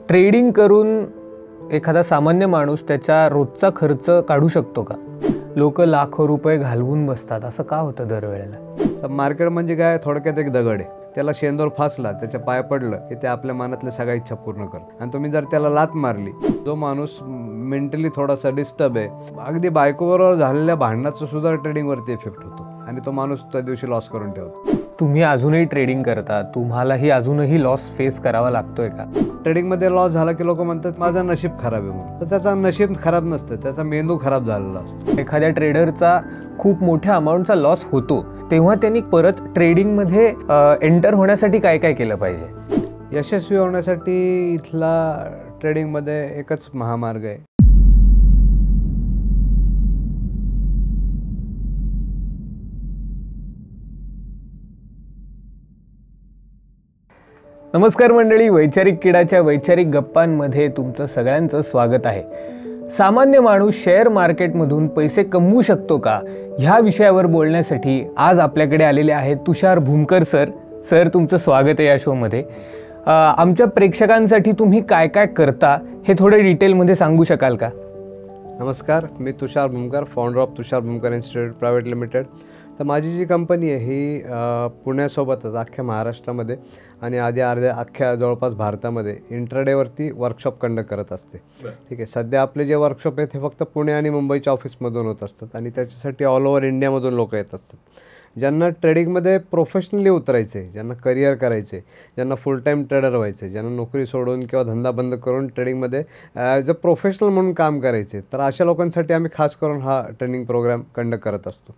Trading करून एखादा सामान्य माणूस त्याचा रोजचा खर्च काढू शकतो का? लोक लाखो रुपये घालवून बसतात, असं का होतं दरवेळेला? मार्केट म्हणजे काय, थोडक्यात एक दगड आहे. त्याला शेंदोर फासला, त्याच्या पाय पडलं की ते आपल्या मनातल्या सगळ्या इच्छा पूर्ण करतं. आणि तुम्ही जर त्याला लात मारली, जो माणूस मेंटली थोडासा डिस्टर्ब आहे, अगदी बायकोबरोबर झालेल्या भांडणाचा सुद्धा ट्रेडिंगवरती इफेक्ट होतो आणि तो माणूस त्या दिवशी लॉस करून ठेवतो. तुम्ही अजूनही ट्रेडिंग करता, तुम्हालाही अजूनही लॉस फेस करावा लागतोय का? ट्रेडिंगमध्ये लॉस झाला की लोक म्हणतात माझं नशीब खराब आहे म्हणून. तर त्याचा नशीब खराब नसतं, त्याचा मेंदू खराब झालेला असतो. एखाद्या ट्रेडरचा खूप मोठ्या अमाऊंटचा लॉस होतो, तेव्हा त्यांनी परत ट्रेडिंगमध्ये एंटर होण्यासाठी काय काय केलं पाहिजे? यशस्वी होण्यासाठी इथला ट्रेडिंगमध्ये एकच महामार्ग आहे. नमस्कार मंडळी, वैचारिक किडाच्या वैचारिक गप्पांमध्ये तुमचं सगळ्यांचं स्वागत आहे. सामान्य माणूस शेअर मार्केटमधून पैसे कमवू शकतो का, ह्या विषयावर बोलण्यासाठी आज आपल्याकडे आलेले आहेत तुषार भूमकर सर. सर, तुमचं स्वागत आहे या शोमध्ये. आमच्या प्रेक्षकांसाठी तुम्ही काय काय करता हे थोडं डिटेलमध्ये सांगू शकाल का? नमस्कार, मी Tushar Bhumkar, founder of Tushar Bhumkar institute private limited. तर माझी जी कंपनी आहे ही पुण्यासोबतच अख्ख्या महाराष्ट्रामध्ये आणि अख्ख्या जवळपास भारतामध्ये इंट्राडेवरती वर्कशॉप कंडक्ट करत असते. ठीक आहे. सध्या आपले जे वर्कशॉप आहेत हे फक्त पुणे आणि मुंबईच्या ऑफिसमधून होत असतात आणि त्याच्यासाठी ऑल ओव्हर इंडियामधून लोक येत असतात. ज्यांना ट्रेडिंगमध्ये प्रोफेशनली उतरायचं आहे, ज्यांना करिअर करायचं आहे, ज्यांना फुल टाईम ट्रेडर व्हायचं आहे, ज्यांना नोकरी सोडून किंवा धंदा बंद करून ट्रेडिंगमध्ये ॲज अ प्रोफेशनल म्हणून काम करायचे, तर अशा लोकांसाठी आम्ही खास करून हा ट्रेनिंग प्रोग्राम कंडक्ट करत असतो.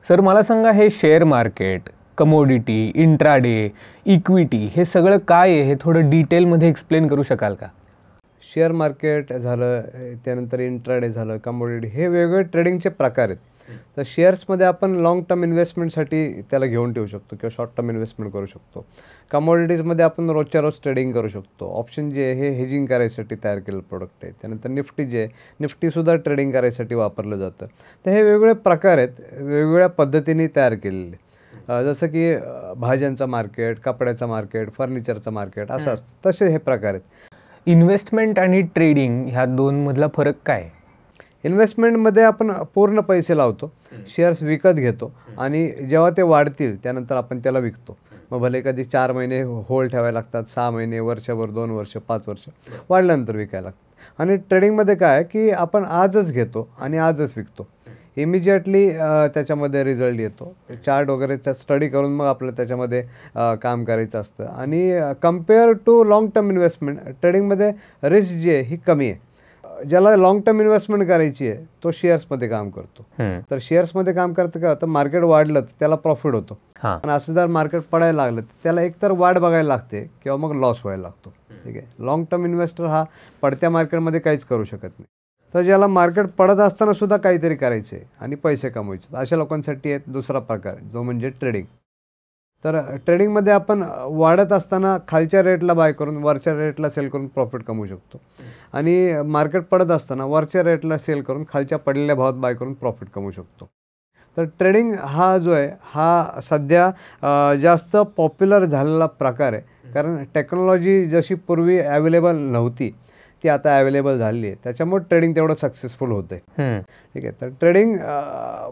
सर, मला सांगा, हे share market, commodity, intraday, equity हे सगळं काय आहे हे थोडं डिटेलमध्ये एक्सप्लेन करू शकाल का? शेअर मार्केट झालं, त्यानंतर इंट्राडे झालं, कमोडिटी, हे वेगवेगळे ट्रेडिंगचे प्रकार आहेत. तर शेअर्समध्ये आपण लाँग टर्म इन्व्हेस्टमेंटसाठी त्याला घेऊन ठेवू शकतो किंवा शॉर्ट टर्म इन्व्हेस्टमेंट करू शकतो. कमोडिटीजमध्ये आपण रोजच्या रोज ट्रेडिंग करू शकतो. ऑप्शन जे आहे हे हेजिंग करायसाठी तयार केलेलं प्रोडक्ट आहे. त्यानंतर निफ्टी जे आहे, निफ्टीसुद्धा ट्रेडिंग करायसाठी वापरलं जातं. तर हे वेगवेगळे प्रकार आहेत, वेगवेगळ्या पद्धतीने तयार केलेले. जसं की भाज्यांचं मार्केट, कपड्याचं मार्केट, फर्निचरचं मार्केट असं असतं, तसे हे प्रकार आहेत. इन्व्हेस्टमेंट आणि ट्रेडिंग ह्या दोनमधला फरक काय? इन्व्हेस्टमेंटमध्ये आपण पूर्ण पैसे लावतो, शेअर्स विकत घेतो आणि जेव्हा ते वाढतील त्यानंतर आपण त्याला विकतो. मग भले कधी 4 महिने होल्ड ठेवायला लागतात, 6 महिने, वर्षभर, 2 वर्ष, 5 वर्ष, वाढल्यानंतर विकायला लागतं. आणि ट्रेडिंगमध्ये काय आहे की आपण आजच घेतो आणि आजच विकतो. इमिजिएटली त्याच्यामध्ये रिझल्ट येतो. चार्ट वगैरेचा स्टडी करून मग आपलं त्याच्यामध्ये काम करायचं असतं. आणि compare to long term investment, ट्रेडिंगमध्ये रिस्क जी आहे ही कमी आहे. ज्याला लाँग टर्म इन्व्हेस्टमेंट करायची आहे तो शेअर्समध्ये काम करतो. तर शेअर्समध्ये काम करतं का, तर मार्केट वाढलं तर त्याला प्रॉफिट होतो. आणि असं जर मार्केट पडायला लागलं तर त्याला एकतर वाढ बघायला लागते किंवा मग लॉस व्हायला लागतो. ठीक आहे. लाँग टर्म इन्व्हेस्टर हा पडत्या मार्केटमध्ये काहीच करू शकत नाही. तर ज्याला मार्केट पडत असताना सुद्धा काहीतरी करायचे आहे आणि पैसे कमवायचे, अशा लोकांसाठी एक दुसरा प्रकार जो म्हणजे ट्रेडिंग. तर ट्रेडिंगमध्ये आपण वाढत असताना खालच्या रेटला बाय करून वरच्या रेटला सेल करून प्रॉफिट कमवू शकतो आणि मार्केट पडत असताना वरच्या रेटला सेल करून खालच्या पडलेल्या भावात बाय करून प्रॉफिट कमवू शकतो. तर ट्रेडिंग हा जो आहे हा सध्या जास्त पॉप्युलर झालेला प्रकार आहे, कारण टेक्नॉलॉजी जशी पूर्वी अवेलेबल नव्हती ती आता अवेलेबल झाली आहे, त्याच्यामुळे ट्रेडिंग तेवढं सक्सेसफुल होतं आहे. ठीक आहे. तर ट्रेडिंग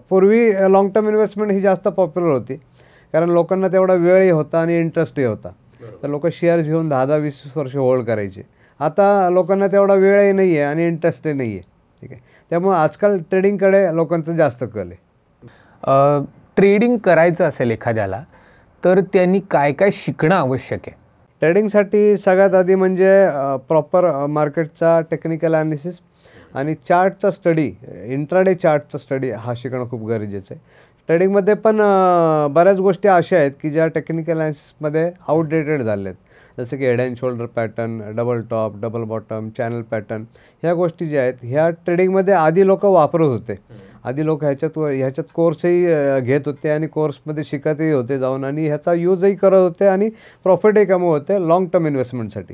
पूर्वी लाँग टर्म इन्व्हेस्टमेंट ही जास्त पॉप्युलर होती, कारण लोकांना तेवढा वेळही होता आणि इंटरेस्टही होता. तर लोक शेअर्स घेऊन 10-20 वर्ष होल्ड करायचे. आता लोकांना तेवढा वेळही नाही आहे आणि इंटरेस्टही नाही आहे. ठीक आहे. त्यामुळे आजकाल ट्रेडिंगकडे लोकांचं जास्त कल आहे. ट्रेडिंग करायचं असेल एखाद्याला तर त्यांनी काय काय शिकणं आवश्यक आहे? ट्रेडिंगसाठी सगळ्यात आधी म्हणजे प्रॉपर मार्केटचा टेक्निकल ॲनालिसिस आणि चार्टचा स्टडी, इंट्राडे चार्टचा स्टडी हा शिकणं खूप गरजेचं आहे. ट्रेडिंगमध्ये पण बऱ्याच गोष्टी अशा आहेत की ज्या टेक्निकल ॲनालिसिसमध्ये आउटडेटेड झाल्या आहेत. जसं की head and shoulder pattern, double top, double bottom, channel pattern, ह्या गोष्टी ज्या आहेत ह्या ट्रेडिंगमध्ये आधी लोक वापरत होते. आधी लोक ह्याच्यात कोर्सही घेत होते आणि कोर्समध्ये शिकतही होते जाऊन आणि ह्याचा यूजही करत होते आणि प्रॉफिटही कमवत होते लाँग टर्म इन्व्हेस्टमेंटसाठी.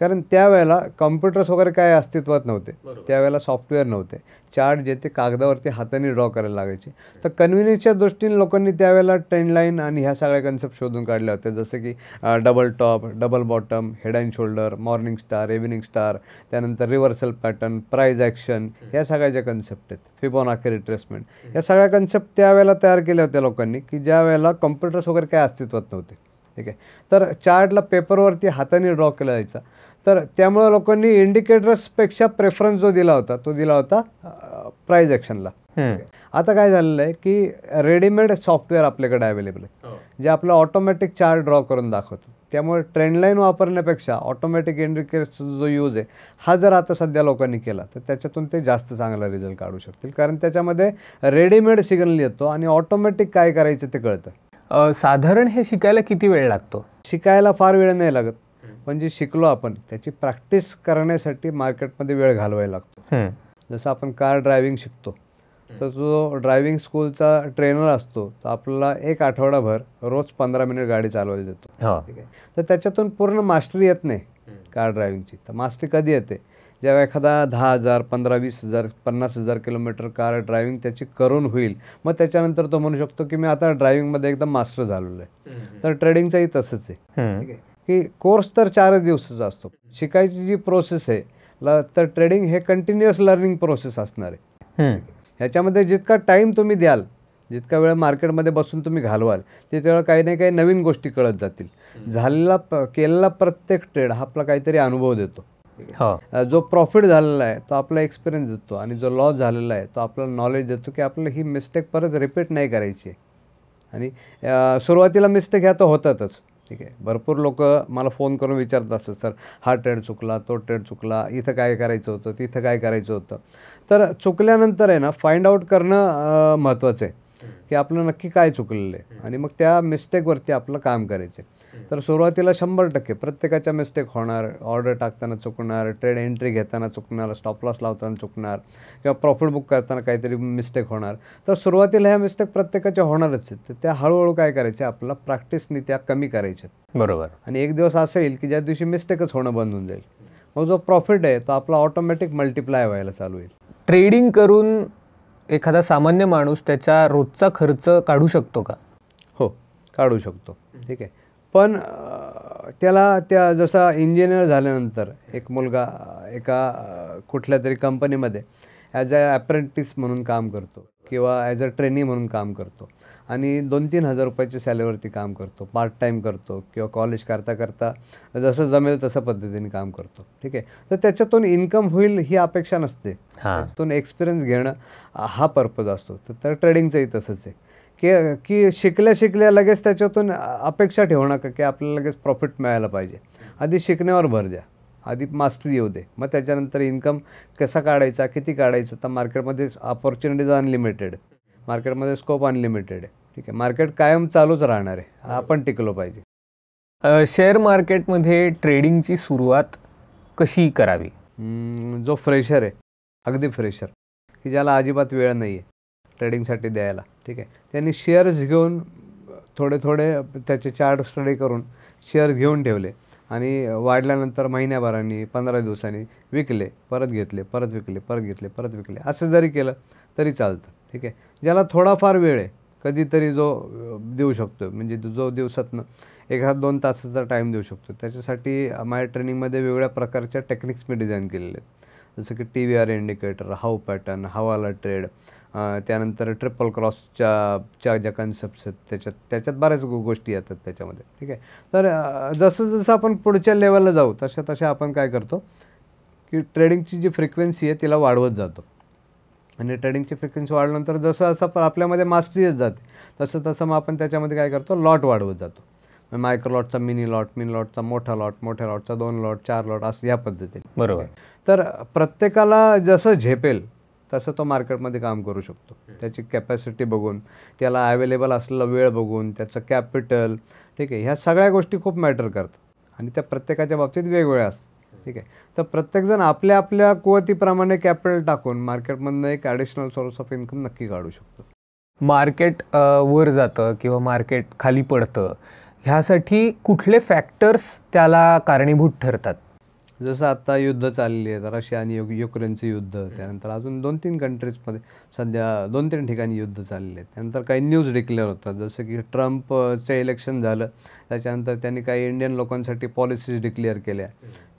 कारण त्यावेळेला कॉम्प्युटर्स वगैरे काय अस्तित्वात नव्हते, त्यावेळेला सॉफ्टवेअर नव्हते, चार्ट जे ते कागदावरती हाताने ड्रॉ करायला लागायचे. तर कन्व्हिनियन्सच्या दृष्टीने लोकांनी त्यावेळेला ट्रेंड लाईन आणि ह्या सगळ्या कन्सेप्ट शोधून काढल्या होत्या, जसं की double top, double bottom, head and shoulder, morning star, evening star, त्यानंतर रिव्हर्सल पॅटर्न, प्राइज ॲक्शन, ह्या सगळ्या ज्या कन्सेप्ट आहेत, फिबोनाची रिट्रेसमेंट, या सगळ्या कन्सेप्ट त्यावेळेला तयार केल्या होत्या लोकांनी, की ज्या वेळेला कॉम्प्युटर्स वगैरे काय अस्तित्वात नव्हते. ठीक आहे. तर चार्टला पेपरवरती हाताने ड्रॉ केला जायचा. तर त्यामुळे लोकांनी इंडिकेटर्सपेक्षा प्रेफरन्स जो दिला होता तो दिला होता प्राइज ॲक्शनला. आता काय झालेलं आहे की रेडीमेड सॉफ्टवेअर आपल्याकडे अवेलेबल आहे, जे आपलं ऑटोमॅटिक चार्ट ड्रॉ करून दाखवतं. त्यामुळे ट्रेंडलाईन वापरण्यापेक्षा ऑटोमॅटिक इंडिकेटर्सचा जो यूज आहे हा जर आता सध्या लोकांनी केला तर त्याच्यातून ते जास्त चांगला रिझल्ट काढू शकतील, कारण त्याच्यामध्ये रेडीमेड सिग्नल येतो आणि ऑटोमॅटिक काय करायचं ते कळतं. साधारण हे शिकायला किती वेळ लागतो? शिकायला फार वेळ नाही लागत, पण जे शिकलो आपण त्याची प्रॅक्टिस करण्यासाठी मार्केटमध्ये वेळ घालवायला लागतो. जसं आपण कार ड्रायव्हिंग शिकतो, तर जो ड्रायव्हिंग स्कूलचा ट्रेनर असतो तो आपल्याला एक आठवडाभर रोज 15 मिनिट गाडी चालवायला देतो. ठीक आहे. तर त्याच्यातून पूर्ण मास्टरी येत नाही कार ड्रायव्हिंगची. तर मास्टरी कधी येते? जेव्हा एखादा 10,000, 15,000, 20,000, 50,000 किलोमीटर कार ड्रायव्हिंग त्याची करून होईल, मग त्याच्यानंतर तो म्हणू शकतो की मी आता ड्रायव्हिंगमध्ये एकदम मास्टर झालेलो आहे. तर ट्रेडिंगचंही तसंच आहे. ठीक आहे, की कोर्स तर 4 दिवसाचा असतो. शिकायची जी प्रोसेस आहे तर ट्रेडिंग हे कंटिन्युअस लर्निंग प्रोसेस असणार आहे. ह्याच्यामध्ये जितका टाईम तुम्ही द्याल, जितका वेळ मार्केटमध्ये बसून तुम्ही घालवाल, तिथे वेळा काही ना काही नवीन गोष्टी कळत जातील. केलेला प्रत्येक ट्रेड हा आपला काहीतरी अनुभव देतो. जो प्रॉफिट झालेला आहे तो आपला एक्सपिरियन्स देतो आणि जो लॉस झालेला आहे तो आपल्याला नॉलेज देतो की आपल्याला ही मिस्टेक परत रिपीट नाही करायची आहे. आणि सुरुवातीला मिस्टेक ह्या तर होतातच. ठीक आहे. भरपूर लोक मला फोन करून विचारत असतात, सर हा ट्रेड चुकला, तो ट्रेड चुकला, इथं काय करायचं होतं, तिथं काय करायचं होतं. तर चुकल्यानंतर आहे ना फाइंड आउट करणं महत्त्वाचं आहे की आपलं नक्की काय चुकलेलं आहे आणि मग त्या मिस्टेकवरती आपलं काम करायचं आहे. तर सुरुवातीला 100% प्रत्येकाच्या मिस्टेक होणार. ऑर्डर टाकताना चुकणार, ट्रेड एंट्री घेताना चुकणार, स्टॉप लॉस लावताना चुकणार किंवा प्रॉफिट बुक करताना काहीतरी मिस्टेक होणार. तर सुरुवातीला ह्या मिस्टेक प्रत्येकाच्या होणारच आहेत. तर त्या हळूहळू काय करायच्या, आपल्याला प्रॅक्टिसनी त्या कमी करायच्या. बरोबर. आणि एक दिवस असं येईल की ज्या दिवशी मिस्टेकच होणं बंद होऊन जाईल. मग जो प्रॉफिट आहे तो आपला ऑटोमॅटिक मल्टिप्लाय व्हायला चालू होईल. ट्रेडिंग करून एखादा सामान्य माणूस त्याचा रोजचा खर्च काढू शकतो का? हो, काढू शकतो. ठीक आहे. पण त्याला जसा इंजिनियर झाल्यानंतर एक मुलगा एका कुठल्या तरी कंपनीमध्ये ॲज अ अप्रेंटिस म्हणून काम करतो किंवा ॲज अ ट्रेनी म्हणून काम करतो आणि 2-3 हजार रुपयाच्या सॅलरीवरती काम करतो, पार्ट टाईम करतो किंवा कॉलेज करता करता जसं जमेल तसं पद्धतीने काम करतो. ठीक आहे. तर त्याच्यातून इन्कम होईल ही अपेक्षा नसते, त्याच्यातून एक्सपिरियन्स घेणं हा पर्पज असतो. तर ट्रेडिंगचंही तसंच आहे की शिकल्या लगेच त्याच्यातून अपेक्षा ठेवू नका की आपल्याला लगेच प्रॉफिट मिळायला पाहिजे. आधी शिकण्यावर भर द्या, आधी मास्टरी येऊ दे, मग त्याच्यानंतर इन्कम कसा काढायचा, किती काढायचं. तर मार्केटमध्ये अपॉर्च्युनिटीज अनलिमिटेड, मार्केटमध्ये स्कोप अनलिमिटेड आहे. ठीक आहे. मार्केट कायम चालूच राहणार आहे, आपण टिकलो पाहिजे. शेअर मार्केटमध्ये ट्रेडिंगची सुरुवात कशी करावी? जो फ्रेशर आहे, अगदी फ्रेशर, की ज्याला अजिबात वेळ नाही आहे ट्रेडिंगसाठी द्यायला, ठीक आहे, त्यांनी शेअर्स घेऊन थोडे त्याचे चार्ट स्टडी करून शेअर्स घेऊन ठेवले आणि वाढल्यानंतर महिन्याभराने 15 दिवसांनी विकले, परत घेतले, परत विकले, परत घेतले, परत विकले, असं जरी केलं तरी चालतं. ठीक आहे. ज्याला थोडाफार वेळ आहे, कधीतरी जो देऊ शकतो, म्हणजे जो दिवसातनं 1-2 तासाचा टाईम देऊ शकतो, त्याच्यासाठी माझ्या ट्रेनिंगमध्ये वेगवेगळ्या प्रकारच्या टेक्निक्स मी डिझाईन केलेले आहेत. जसं की TVR इंडिकेटर, हाऊ पॅटर्न, हवाला ट्रेड, त्यानंतर ट्रिपल क्रॉसच्या ज्या कन्सेप्ट्स आहेत त्याच्यात बऱ्याच गोष्टी येतात त्याच्यामध्ये. ठीक आहे. तर जसं आपण पुढच्या लेवलला जाऊ तशा आपण काय करतो की ट्रेडिंगची जी फ्रिक्वेन्सी आहे तिला वाढवत जातो आणि ट्रेडिंगची फ्रिक्वेन्सी वाढल्यानंतर जसं आपल्यामध्ये मास्टरी येत जाते तसं मग आपण त्याच्यामध्ये काय करतो, लॉट वाढवत जातो. मायक्रो लॉटचा मिनी लॉटचा मोठ्या लॉटचा 2 लॉट, 4 लॉट, असं या पद्धतीने. बरोबर. तर प्रत्येकाला जसं झेपेल तसं तो मार्केटमध्ये काम करू शकतो. त्याची कॅपॅसिटी बघून, त्याला अवेलेबल असलेला वेळ बघून, त्याचं कॅपिटल, ठीक आहे, ह्या सगळ्या गोष्टी खूप मॅटर करतात आणि त्या प्रत्येकाच्या बाबतीत वेगवेगळ्या असतात. ठीक आहे. तर प्रत्येकजण आपल्या कुवतीप्रमाणे कॅपिटल टाकून मार्केटमधनं एक ॲडिशनल सोर्स ऑफ इन्कम नक्की काढू शकतो. मार्केट वर जातं किंवा मार्केट खाली पडतं, ह्यासाठी कुठले फॅक्टर्स त्याला कारणीभूत ठरतात? जसं आता युद्ध चालली आहेत, रशिया आणि युक्रेनचं युद्ध, त्यानंतर अजून 2-3 कंट्रीजमध्ये सध्या 2-3 ठिकाणी युद्ध चालले आहेत. त्यानंतर काही न्यूज डिक्लेअर होतात, जसं की ट्रम्पचं इलेक्शन झालं, त्याच्यानंतर त्यांनी काही इंडियन लोकांसाठी पॉलिसीज डिक्लेअर केल्या,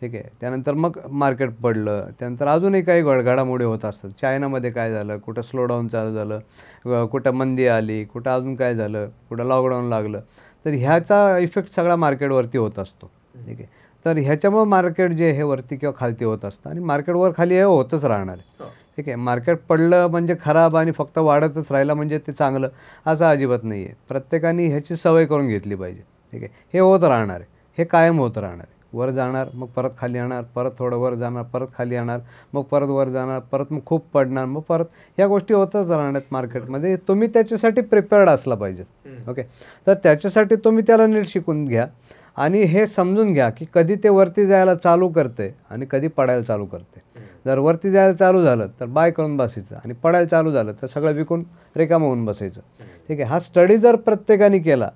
ठीक आहे. त्यानंतर मग मार्केट पडलं. त्यानंतर अजूनही काही घडामोडी होत असतात. चायनामध्ये काय झालं, कुठं स्लोडाऊन चालू झालं, कुठं मंदी आली, कुठं अजून काय झालं, कुठं लॉकडाऊन लागलं. तर ह्याचा इफेक्ट सगळा मार्केटवरती होत असतो, ठीक आहे. तर ह्याच्यामुळं मार्केट जे हे वरती किंवा खालती होत असतं आणि मार्केटवर खाली हे होतच राहणार आहे, ठीक आहे. मार्केट पडलं म्हणजे खराब आणि फक्त वाढतच राहिलं म्हणजे ते चांगलं असं अजिबात नाही आहे. प्रत्येकाने ह्याची सवय करून घेतली पाहिजे, ठीक आहे. हे होत राहणार आहे, हे कायम होत राहणार आहे. वर जाणार, मग परत खाली येणार, परत थोडं वर जाणार, परत खाली येणार, मग परत वर जाणार, परत मग खूप पडणार, मग परत ह्या गोष्टी होतच राहणार आहेत मार्केटमध्ये. तुम्ही त्याच्यासाठी प्रिपेअर्ड असला पाहिजे, ओके. तर त्याच्यासाठी तुम्ही त्याला नीट शिकून घ्या आणि हे समजून घ्या की कधी ते वरती जायला चालू करते आणि कधी पडायला चालू करते. जर वरती जायला चालू झालं तर बाय करून बसायचं आणि पडायला चालू झालं तर सगळं विकून रिकामं होऊन बसायचं, ठीक आहे. हा स्टडी जर प्रत्येकाने केला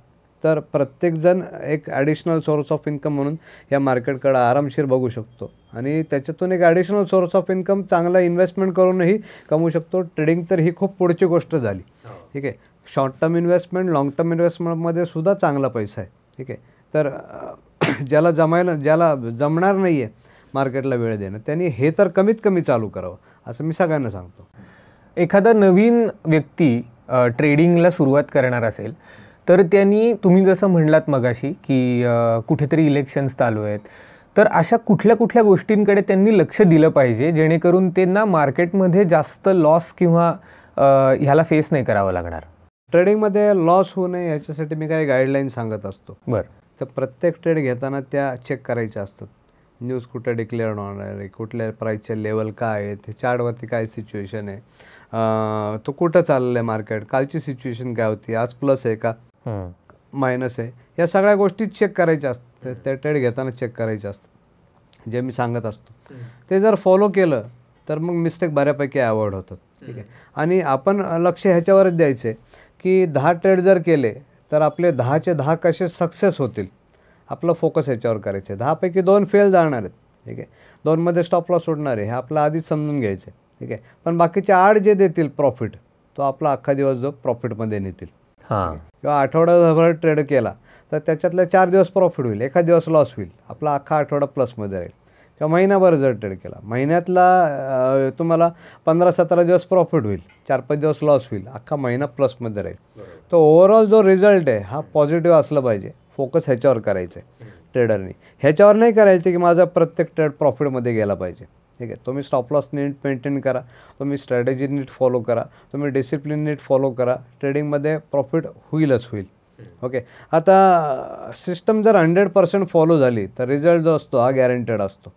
तर प्रत्येकजण एक ॲडिशनल सोर्स ऑफ इन्कम म्हणून या मार्केटकडे आरामशीर बघू शकतो आणि त्याच्यातून एक ॲडिशनल सोर्स ऑफ इन्कम चांगला इन्व्हेस्टमेंट करूनही कमवू शकतो. ट्रेडिंग तर ही खूप पुढची गोष्ट झाली, ठीक आहे. Short term investment, long term इन्व्हेस्टमेंटमध्ये सुद्धा चांगला पैसा आहे, ठीक आहे. तर ज्याला जमणार नाही आहे मार्केटला वेळ देणं, त्यांनी हे तर कमीत कमी चालू करावं असं मी सगळ्यांना सांगतो. एखादा नवीन व्यक्ती ट्रेडिंगला सुरुवात करणार असेल तर त्यांनी, तुम्ही जसं म्हणलात मगाशी की कुठेतरी इलेक्शन्स चालू आहेत, तर अशा कुठल्या कुठल्या गोष्टींकडे त्यांनी लक्ष दिलं पाहिजे जेणेकरून त्यांना मार्केटमध्ये जास्त लॉस किंवा ह्याला फेस नाही करावं लागणार? ट्रेडिंगमध्ये लॉस होऊ नये ह्याच्यासाठी मी काही गाईडलाईन सांगत असतो. बरं. तर प्रत्येक ट्रेड घेताना त्या चेक करायच्या असतात. न्यूज कुठं डिक्लेअर होणार आहे, कुठल्या प्राईसचे लेवल काय आहे, ते चार्टवरती काय सिच्युएशन आहे, तो कुठं चाललं आहे मार्केट, कालची सिच्युएशन काय होती, आज प्लस आहे का मायनस आहे, या सगळ्या गोष्टी चेक करायच्या असतात. त्या ट्रेड घेताना चेक करायच्या असतात, जे मी सांगत असतो. ते जर फॉलो केलं तर मग मिस्टेक बऱ्यापैकी अवॉइड होतात, ठीक आहे. आणि आपण लक्ष ह्याच्यावरच द्यायचं आहे की 10 ट्रेड जर केले तर आपले 10चे 10 कसे सक्सेस होतील, आपलं फोकस ह्याच्यावर करायचं आहे. 10 पैकी 2 फेल जाणार आहेत, ठीक आहे. 2मध्ये स्टॉप लॉस सोडणार आहे, हे आपलं आधीच समजून घ्यायचं आहे, ठीक आहे. पण बाकीचे 8 जे देतील प्रॉफिट, तो आपला अख्खा दिवस जो प्रॉफिटमध्ये नेतील. किंवा आठवडाभर ट्रेड केला तर त्याच्यातले 4 दिवस प्रॉफिट होईल, एखाद दिवस लॉस होईल, आपला अख्खा आठवडा प्लसमध्ये राहील. किंवा महिनाभर जर ट्रेड केला, महिन्यातला तुम्हाला 15-17 दिवस प्रॉफिट होईल, 4-5 दिवस लॉस होईल, अख्खा महिना प्लसमध्ये राहील. तो ओव्हरऑल जो रिझल्ट आहे हा पॉझिटिव्ह असला पाहिजे. फोकस ह्याच्यावर करायचं आहे ट्रेडरनी. ह्याच्यावर नाही करायचं की माझा प्रत्येक ट्रेड प्रॉफिटमध्ये गेला पाहिजे, ठीक आहे. तुम्ही स्टॉप लॉस नीट मेंटेन करा, तुम्ही स्ट्रॅटेजी नीट फॉलो करा, तुम्ही डिसिप्लिन नीट फॉलो करा, ट्रेडिंगमध्ये प्रॉफिट होईलच होईल, ओके. आता सिस्टम जर 100% फॉलो झाली तर रिझल्ट जो असतो हा गॅरंटेड असतो.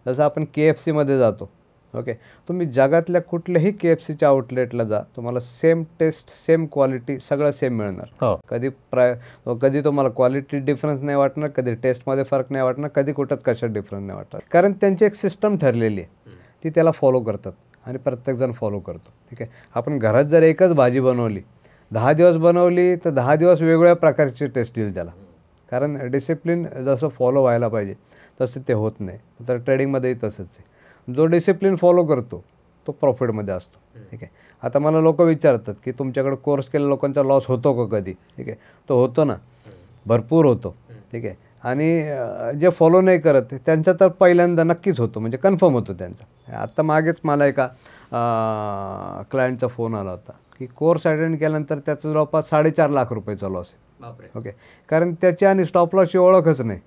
जसं आपण KFCमध्ये जातो, ओके. तुम्ही जगातल्या कुठल्याही KFCच्या आउटलेटला जा, तुम्हाला सेम टेस्ट, सेम क्वालिटी, सगळं सेम मिळणार. कधी तुम्हाला क्वालिटी डिफरन्स नाही वाटणार, कधी टेस्टमध्ये फरक नाही वाटणार, कधी कुठंच कशात डिफरन्स नाही वाटणार. कारण त्यांची एक सिस्टम ठरलेली आहे, ती त्याला फॉलो करतात आणि प्रत्येकजण फॉलो करतो, ठीक आहे. आपण घरात जर एकच भाजी बनवली, 10 दिवस बनवली तर 10 दिवस वेगवेगळ्या प्रकारची टेस्ट येईल त्याला, कारण डिसिप्लिन जसं फॉलो व्हायला पाहिजे तसं ते होत नाही. तर ट्रेडिंगमध्येही तसंच आहे. जो डिसिप्लिन फॉलो करतो तो प्रॉफिटमध्ये असतो, ठीक आहे. आता मला लोक विचारतात की तुमच्याकडे कोर्स केलेल्या लोकांचा लॉस होतो का कधी, ठीक आहे. तो होतो ना, भरपूर होतो, ठीक आहे. आणि जे फॉलो नाही करत त्यांचा तर पहिल्यांदा नक्कीच होतो, म्हणजे कन्फर्म होतो त्यांचा. आत्ता मागेच मला एका क्लायंटचा फोन आला होता की कोर्स अटेंड केल्यानंतर त्याचा जवळपास 4.5 लाख रुपयाचा लॉस आहे, ओके. कारण त्याची आणि स्टॉप लॉसची ओळखच नाही,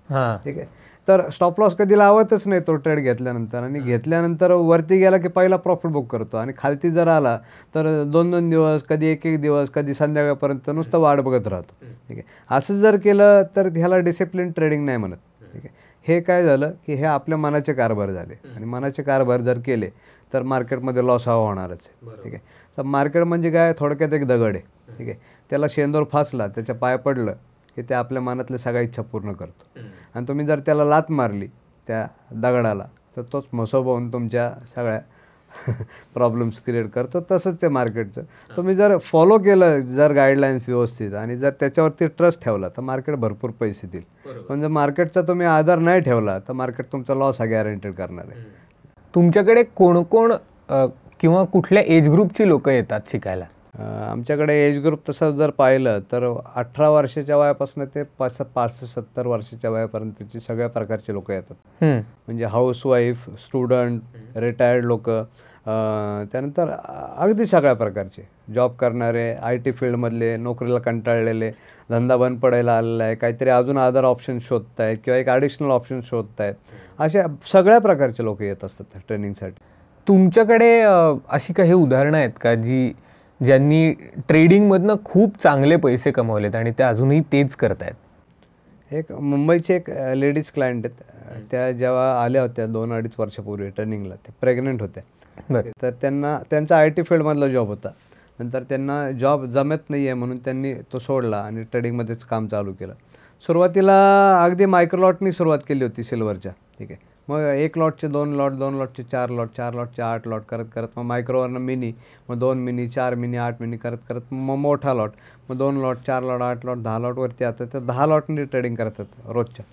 ठीक आहे. तर स्टॉप लॉस कधी लावतच नाही तो ट्रेड घेतल्यानंतर, आणि घेतल्यानंतर वरती गेला की पहिला प्रॉफिट बुक करतो आणि खालती जर आला तर 2-2 दिवस, कधी 1-1 दिवस, कधी संध्याकाळपर्यंत नुसतं वाट बघत राहतो, ठीक आहे. असं जर केलं तर ह्याला डिसिप्लिन ट्रेडिंग नाही म्हणत, ठीक आहे. हे काय झालं की हे आपल्या मनाचे कारभार झाले, आणि मनाचे कारभार जर केले तर मार्केटमध्ये लॉस हा होणारच आहे, ठीक आहे. तर मार्केट म्हणजे काय, थोडक्यात एक दगड आहे, ठीक आहे. त्याला शेंदूर फासला, त्याच्या पाय पडलं की ते आपल्या मनातल्या सगळ्या इच्छा पूर्ण करतो. आणि तुम्ही जर त्याला लात मारली त्या दगडाला तर तोच म्हसोबा होऊन तुमच्या सगळ्या प्रॉब्लेम्स क्रिएट करतो. तसंच ते मार्केटचं तुम्ही जर फॉलो केलं, जर गाईडलाईन्स व्यवस्थित आणि जर त्याच्यावरती ट्रस्ट ठेवला तर मार्केट भरपूर पैसे देईल. पण जर मार्केटचा तुम्ही आधार नाही ठेवला तर मार्केट तुमचा लॉस हा गॅरंटेड करणार आहे. तुमच्याकडे कोण कोण किंवा कुठल्या एज ग्रुपची लोक येतात शिकायला? आमच्याकडे एज ग्रुप तसं जर पाहिलं तर 18 वर्षाच्या वयापासून ते 65-70 वर्षाच्या वयापर्यंतची सगळ्या प्रकारचे लोक येतात. म्हणजे हाऊसवाईफ, स्टुडंट, रिटायर्ड लोक, त्यानंतर अगदी सगळ्या प्रकारचे जॉब करणारे, IT फील्डमधले, नोकरीला कंटाळलेले, धंदा बंद पडायला आलेला आहे, काहीतरी अजून अदर ऑप्शन शोधत आहेत किंवा एक ॲडिशनल ऑप्शन शोधत आहेत, अशा सगळ्या प्रकारचे लोक येत असतात ट्रेनिंगसाठी. तुमच्याकडे अशी काही उदाहरणं आहेत का ज्यांनी ट्रेडिंगमधनं खूप चांगले पैसे कमवलेत आणि ते अजूनही तेच करतायत? एक मुंबईचे एक लेडीज क्लायंट आहेत. त्या जेव्हा आल्या होत्या 2-2.5 वर्षापूर्वी ट्रेनिंगला, ते प्रेग्नंट होत्या. तर त्यांचा IT फील्डमधला जॉब होता. नंतर त्यांना जॉब जमत नाही आहे म्हणून त्यांनी तो सोडला आणि ट्रेडिंगमध्येच काम चालू केलं. सुरुवातीला अगदी मायक्रोलॉटनी सुरुवात केली होती सिल्वरच्या. ठीक आहे. मग 1 लॉटचे 2 लॉट, 2 लॉटचे 4 लॉट, 4 लॉटचे 8 लॉट करत करत मग मायक्रोवरनं मिनी, मग 2 मिनी, 4 मिनी, 8 मिनी करत करत मग मोठा लॉट, मग 2 लॉट, 4 लॉट, 8 लॉट, 10 लॉटवरती आता तर 10 लॉटनी ट्रेडिंग करतात रोजच्या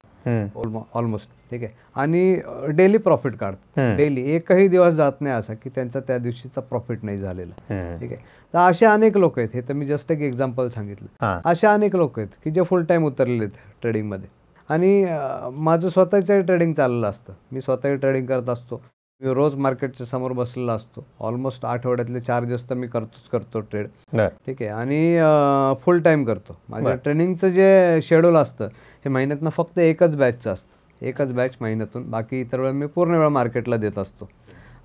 ऑलमोस्ट. ठीक आहे. आणि डेली प्रॉफिट काढतात. डेली एकही दिवस जात नाही असा की त्यांचा त्या दिवशीचा प्रॉफिट नाही झालेला. ठीक आहे. तर असे अनेक लोक आहेत. हे तर मी जस्ट एक एक्झाम्पल सांगितलं. असे अनेक लोक आहेत की जे फुल टाईम उतरलेले आहेत ट्रेडिंगमध्ये. आणि माझं स्वतःचं ट्रेडिंग चाललेलं असतं. मी स्वतःही ट्रेडिंग करत असतो. मी रोज मार्केटच्या समोर बसलेला असतो. ऑलमोस्ट आठवड्यातले 4 दिवस तर मी करतो ट्रेड. ठीक आहे. आणि फुल टाईम करतो. माझ्या ट्रेनिंगचं जे शेड्यूल असतं हे महिन्यातनं फक्त एकच बॅचचं असतं. एकच बॅच महिन्यातून. बाकी इतर वेळा मी पूर्ण वेळा मार्केटला देत असतो.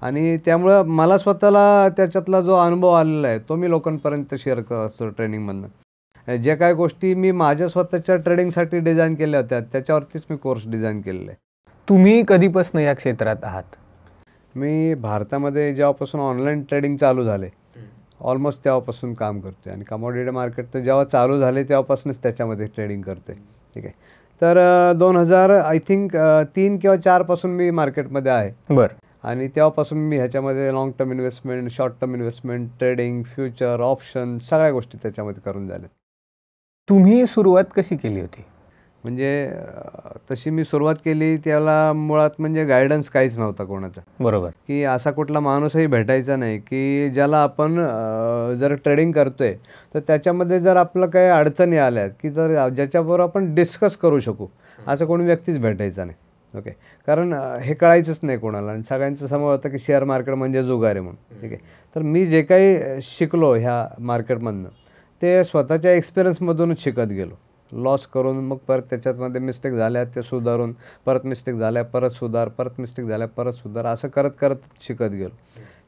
आणि त्यामुळं मला स्वतःला त्याच्यातला जो अनुभव आलेला आहे तो मी लोकांपर्यंत शेअर करत असतो ट्रेनिंगमधनं. जे काही गोष्टी मी माझ्या स्वतःच्या ट्रेडिंगसाठी डिझाईन केल्या होत्या त्याच्यावरतीच मी कोर्स डिझाईन केलेला आहे. तुम्ही कधीपासून या क्षेत्रात आहात? मी भारतामध्ये जेव्हापासून ऑनलाईन ट्रेडिंग चालू झाले ऑलमोस्ट तेव्हापासून काम करतोय. आणि कमोडिटी मार्केट तर जेव्हा चालू झाले तेव्हापासूनच त्याच्यामध्ये ट्रेडिंग करतोय. ठीक आहे. तर 2000 आय थिंक 3 किंवा 4 पासून मी मार्केटमध्ये आहे. बरं. आणि तेव्हापासून मी ह्याच्यामध्ये long term investment, short term investment, trading, future, option सगळ्या गोष्टी त्याच्यामध्ये करून झाल्या. तुम्ही सुरुवात कशी केली होती? म्हणजे तशी मी सुरुवात केली त्याला मुळात म्हणजे गायडन्स काहीच नव्हता कोणाचा. बरोबर. की असा कुठला माणूसही भेटायचा नाही की ज्याला आपण जर ट्रेडिंग करतोय तर त्याच्यामध्ये जर आपलं काही अडचणी आल्यात की जर ज्याच्याबरोबर आपण डिस्कस करू शकू असं कोणी व्यक्तीच भेटायचा नाही. ओके. कारण हे कळायचंच नाही कोणाला. आणि सगळ्यांचं समज होतं की शेअर मार्केट म्हणजे जुगार आहे म्हणून. ठीक आहे. तर मी जे काही शिकलो ह्या मार्केटमधनं ते स्वतःच्या एक्सपिरियन्समधूनच शिकत गेलो. लॉस करून मग परत त्याच्यामध्ये मिस्टेक झाल्या ते सुधारून, परत मिस्टेक झाल्या परत सुधार, परत मिस्टेक झाल्या परत सुधार, असं करत करत शिकत गेलो.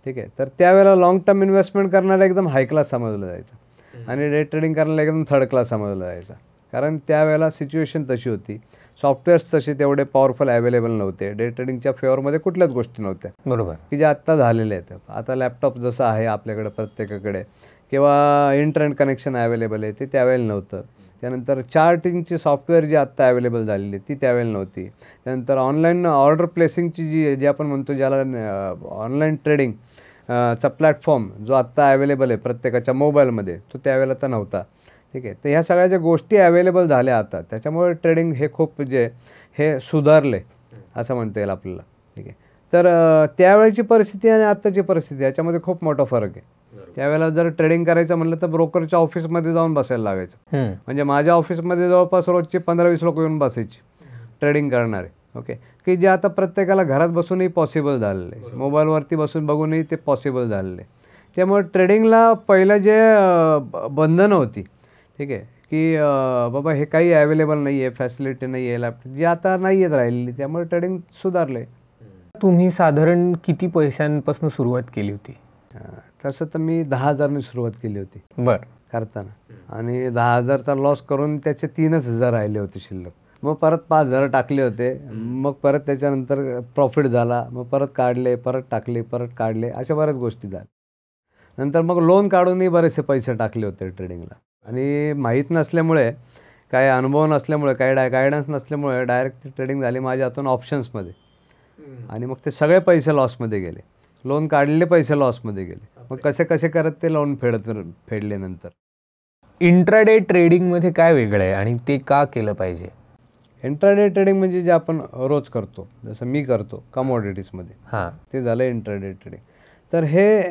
ठीक आहे. तर त्यावेळेला लाँग टर्म इन्व्हेस्टमेंट करण्याला एकदम हाय क्लास समजलं जायचं आणि डे ट्रेडिंग करायला एकदम थर्ड क्लास समजलं जायचं. कारण त्यावेळेला सिच्युएशन तशी होती. सॉफ्टवेअर्स तसे तेवढे पॉवरफुल अवेलेबल नव्हते. डे ट्रेडिंगच्या फेवरमध्ये कुठल्याच गोष्टी नव्हत्या. बरोबर. की जे आत्ता झालेले आहेत. आता लॅपटॉप जसं आहे आपल्याकडे प्रत्येकाकडे किंवा इंटरनेट कनेक्शन अवेलेबल आहे ते त्यावेळेला नव्हतं. त्यानंतर चार्टिंगची सॉफ्टवेअर जी आत्ता अवेलेबल झालेली ती त्यावेळेला नव्हती. त्यानंतर ऑनलाईन ऑर्डर प्लेसिंगची जी आपण म्हणतो ज्याला ऑनलाईन ट्रेडिंग चा प्लॅटफॉर्म जो आत्ता अवेलेबल आहे प्रत्येकाच्या मोबाईलमध्ये तो त्यावेळेला तर नव्हता. ठीक आहे. तर ह्या सगळ्या ज्या गोष्टी अवेलेबल झाल्या आता त्याच्यामुळे ट्रेडिंग हे खूप हे सुधारले असं म्हणता येईल आपल्याला. ठीक आहे. तर त्यावेळेची परिस्थिती आणि आत्ताची परिस्थिती याच्यामध्ये खूप मोठा फरक आहे. त्यावेळेला जर ट्रेडिंग करायचं म्हणलं तर ब्रोकरच्या ऑफिसमध्ये जाऊन बसायला लागायचं. म्हणजे माझ्या ऑफिसमध्ये जवळपास रोजचे 15-20 लोक येऊन बसायचे ट्रेडिंग करणारे. ओके. की जे आता प्रत्येकाला घरात बसूनही पॉसिबल झालेलं आहे. मोबाईलवरती बसून बघूनही ते पॉसिबल झालेलं आहे. त्यामुळे ट्रेडिंगला पहिलं जे बंधनं होती. ठीक आहे. की बाबा हे काही अवेलेबल नाही आहे, फॅसिलिटी नाही आहे, लॅपटॉप जी आता नाही आहेत राहिलेली. त्यामुळे ट्रेडिंग सुधारले. तुम्ही साधारण किती पैशांपासून सुरुवात केली होती? तसं तर मी 10,000 सुरुवात केली होती. बरं. करताना. आणि 10,000चा लॉस करून त्याचे 3,000 राहिले होते शिल्लक. मग परत 5,000 टाकले होते. मग परत त्याच्यानंतर प्रॉफिट झाला. मग परत काढले, परत टाकले, परत काढले, अशा बऱ्याच गोष्टी झाल्या. नंतर मग लोन काढूनही बरेचसे पैसे टाकले होते ट्रेडिंगला. आणि माहीत नसल्यामुळे, काही अनुभव नसल्यामुळे, काही गायडन्स नसल्यामुळे डायरेक्ट ट्रेडिंग झाली माझ्या हातून ऑप्शन्समध्ये. आणि मग ते सगळे पैसे लॉसमध्ये गेले. लोन काढले, पैसे लॉसमध्ये गेले. मग कसे कसे करत ते लोन फेडले नंतर. इंट्राडे ट्रेडिंगमध्ये काय वेगळं आहे आणि ते का केलं पाहिजे? इंट्राडे ट्रेडिंग म्हणजे जे आपण रोज करतो, जसं मी करतो कमॉडिटीजमध्ये, हां, ते झालं इंट्राडे ट्रेडिंग. तर हे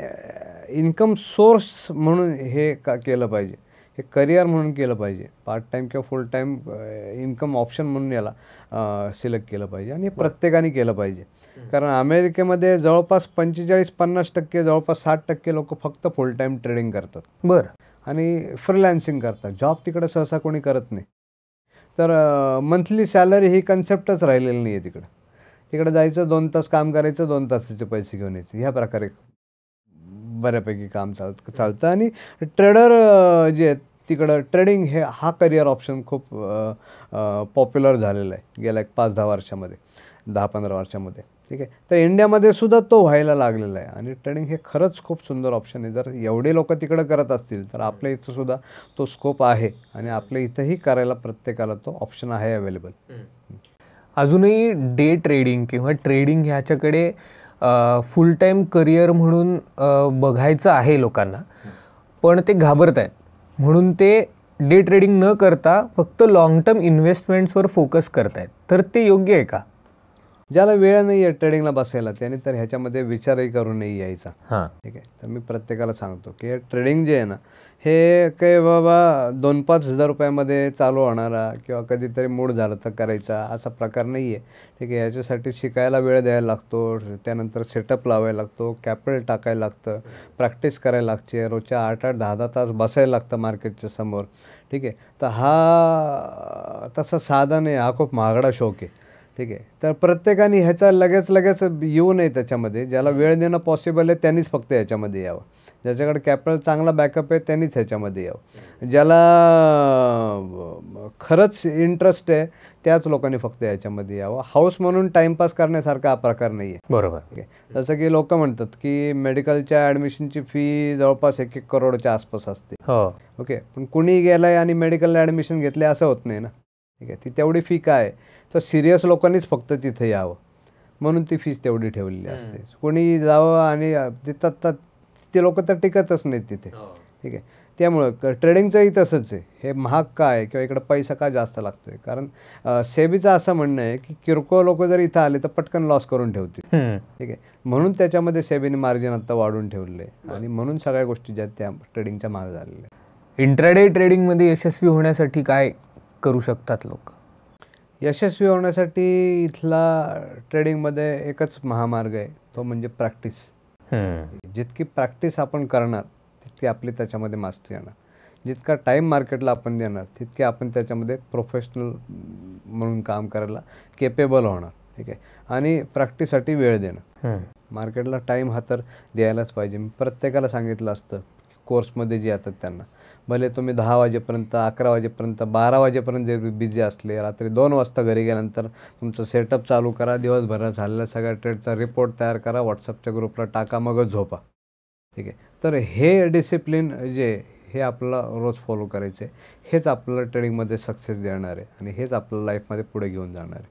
इन्कम सोर्स म्हणून हे का केलं पाहिजे, हे करिअर म्हणून केलं पाहिजे, पार्ट टाईम किंवा फुल टाईम इन्कम ऑप्शन म्हणून याला सिलेक्ट केलं पाहिजे आणि प्रत्येकाने केलं पाहिजे. कारण अमेरिकेमध्ये जवळपास 45-50%, जवळपास 60% लोक फक्त फुल टाईम ट्रेडिंग करतात. बरं. आणि फ्रीलान्सिंग करतात. जॉब तिकडे सहसा कोणी करत नाही. तर मंथली सॅलरी ही कन्सेप्टच राहिलेली नाही आहे तिकडं. तिकडे जायचं, 2 तास काम करायचं, 2 तासाचे पैसे घेऊन यायचे. ह्या प्रकारे बऱ्यापैकी काम चालतं. आणि ट्रेडर जे आहेत तिकडं, ट्रेडिंग हा करिअर ऑप्शन खूप पॉप्युलर झालेला आहे गेल्या 5-10 वर्षामध्ये, 10-15 वर्षामध्ये. ठीक आहे. तर इंडियामध्ये सुद्धा तो व्हायला लागलेला आहे आणि ट्रेडिंग हे खरंच खूप सुंदर ऑप्शन आहे. जर एवढे लोक तिकडं करत असतील तर आपल्या इथं सुद्धा तो स्कोप आहे आणि आपल्या इथंही करायला प्रत्येकाला तो ऑप्शन आहे अवेलेबल. अजूनही डे ट्रेडिंग किंवा ट्रेडिंग ह्याच्याकडे फुल टाईम करिअर म्हणून बघायचं आहे लोकांना, पण ते घाबरत आहेत. म्हणून ते डे ट्रेडिंग न करता फक्त लॉंग टर्म इन्व्हेस्टमेंट्सवर फोकस करतायत. तर ते योग्य आहे का? ज्याला वेळ नाही आहे ट्रेडिंगला बसायला, त्याने तर ह्याच्यामध्ये विचारही करू नाही यायचा. हां, ठीक आहे. तर मी प्रत्येकाला सांगतो की हे ट्रेडिंग जे आहे ना, हे काही बाबा 2-5 हजार रुपयामध्ये चालू होणारा किंवा कधीतरी मूड झालं तर करायचा असा प्रकार नाही आहे. ठीक आहे. याच्यासाठी शिकायला वेळ द्यायला लागतो, त्यानंतर सेटअप लावायला लागतो, कॅपिटल टाकायला लागतं, प्रॅक्टिस करायला लागते, रोजच्या 8-8, 10-10 तास बसायला लागतं मार्केटच्या समोर. ठीक आहे. तर हा तसं साधा नाही, हा खूप महागडा शौक आहे. ठीक आहे. तर प्रत्येकाने ह्याचा लगेच येऊ नये त्याच्यामध्ये. ज्याला वेळ देणं पॉसिबल आहे त्यांनीच फक्त ह्याच्यामध्ये यावं. ज्याच्याकडे कॅपिटल चांगला बॅकअप आहे त्यांनीच ह्याच्यामध्ये यावं. ज्याला खरंच इंटरेस्ट आहे त्याच लोकांनी फक्त याच्यामध्ये यावं. हाऊस म्हणून टाईमपास करण्यासारखा हा प्रकार नाही आहे. बरोबर. ठीक आहे. जसं की लोक म्हणतात की मेडिकलच्या ॲडमिशनची फी जवळपास 1-1 करोडच्या आसपास असते. हो. ओके. पण कुणी गेलं आणि मेडिकलला ॲडमिशन घेतले असं होत नाही ना. ठीक आहे. ती तेवढी फी काय आहे, तर सिरियस लोकांनीच फक्त तिथे यावं म्हणून ती फीस तेवढी ठेवलेली असते. कोणी जावं आणि तिथं ते लोक तर टिकतच नाहीत तिथे. ठीक आहे. त्यामुळं ट्रेडिंगचंही तसंच आहे. हे महाग का आहे किंवा इकडं पैसा का जास्त लागतो आहे, कारण सेबीचं असं म्हणणं आहे की किरकोळ लोक जर इथं आले तर पटकन लॉस करून ठेवतील. ठीक आहे. म्हणून त्याच्यामध्ये सेबीने मार्जिन आता वाढवून ठेवलं आहे आणि म्हणून सगळ्या गोष्टी ज्या त्या ट्रेडिंगच्या महाग झालेल्या आहेत. इंट्राडे ट्रेडिंगमध्ये यशस्वी होण्यासाठी काय करू शकतात लोक? यशस्वी होण्यासाठी इथला ट्रेडिंगमध्ये एकच महामार्ग आहे, तो म्हणजे प्रॅक्टिस. जितकी प्रॅक्टिस आपण करणार तितकी आपली त्याच्यामध्ये मास्टरी येणार. जितका टाईम मार्केटला आपण देणार तितके आपण त्याच्यामध्ये प्रोफेशनल म्हणून काम करायला केपेबल होणार. ठीक आहे. आणि प्रॅक्टिससाठी वेळ देणं, मार्केटला टाईम हा तर द्यायलाच पाहिजे. मी प्रत्येकाला सांगितलं असतं कोर्समध्ये जे येतात त्यांना, भले तुम्ही 10 वाजेपर्यंत, 11 वाजेपर्यंत, 12 वाजेपर्यंत जे बिझी असले, रात्री 2 वाजता घरी गेल्यानंतर तुमचं सेटअप चालू करा, दिवसभर झालेल्या सगळ्या ट्रेडचा रिपोर्ट तयार करा, व्हॉट्सअपच्या ग्रुपला टाका, मगच झोपा. ठीक आहे. तर हे डिसिप्लिन जे हे आपल्याला रोज फॉलो करायचं आहे, हेच आपल्याला ट्रेडिंगमध्ये सक्सेस देणार आहे आणि हेच आपल्याला लाईफमध्ये पुढे घेऊन जाणार आहे.